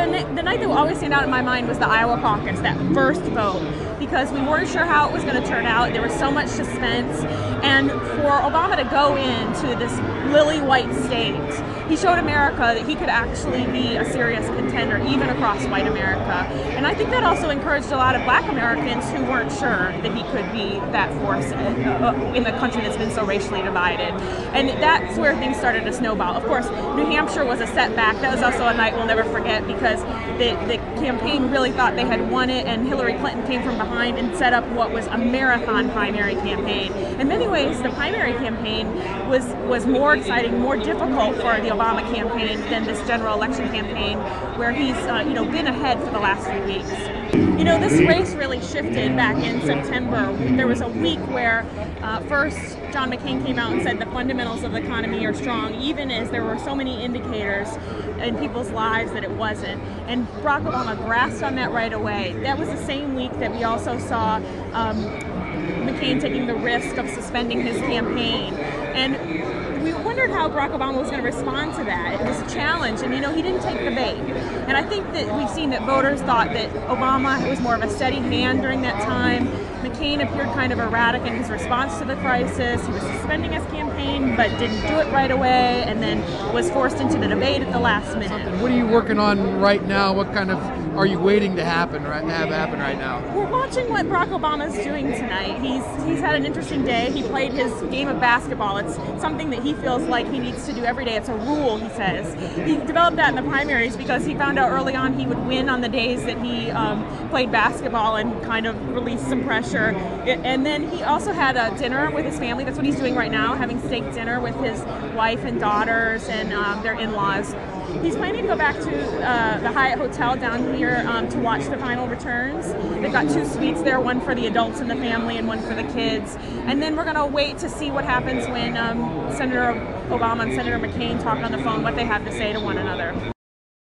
the night that will always stand out in my mind was the Iowa caucus, that first vote, because we weren't sure how it was going to turn out. There was so much suspense, and for Obama to go into this lily white state, he showed America that he could actually be a serious contender, even across white America. And I think that also encouraged a lot of black Americans who weren't sure that he could be that force in the country that's been so racially divided. And that's where things started to snowball. Of course, New Hampshire was a setback. That was also a night we'll never forget, because the campaign really thought they had won it, and Hillary Clinton came from behind and set up what was a marathon primary campaign. In many ways, the primary campaign was more exciting, more difficult for the Obama campaign than this general election campaign, where he's been ahead for the last few weeks. This race really shifted back in September. There was a week where first John McCain came out and said the fundamentals of the economy are strong, even as there were so many indicators in people's lives that it wasn't. And Barack Obama grasped on that right away. That was the same week that we also saw McCain taking the risk of suspending his campaign. And we wondered how Barack Obama was going to respond to that. It was a challenge, and he didn't take the bait. And I think that we've seen that voters thought that Obama was more of a steady hand during that time. McCain appeared kind of erratic in his response to the crisis. He was suspending his campaign, but didn't do it right away, and then was forced into the debate at the last minute. What are you working on right now? What kind of are you waiting to have happen right now? We're watching what Barack Obama's doing tonight. He's had an interesting day. He played his game of basketball. It's something that he feels like he needs to do every day. It's a rule, he says. He developed that in the primaries because he found out early on he would win on the days that he played basketball and kind of released some pressure. And then he also had a dinner with his family. That's what he's doing right now, having steak dinner with his wife and daughters and their in-laws. He's planning to go back to the Hyatt Hotel down here to watch the final returns. They've got 2 suites there, one for the adults in the family and one for the kids. And then we're going to wait to see what happens when Senator Obama and Senator McCain talk on the phone, what they have to say to one another.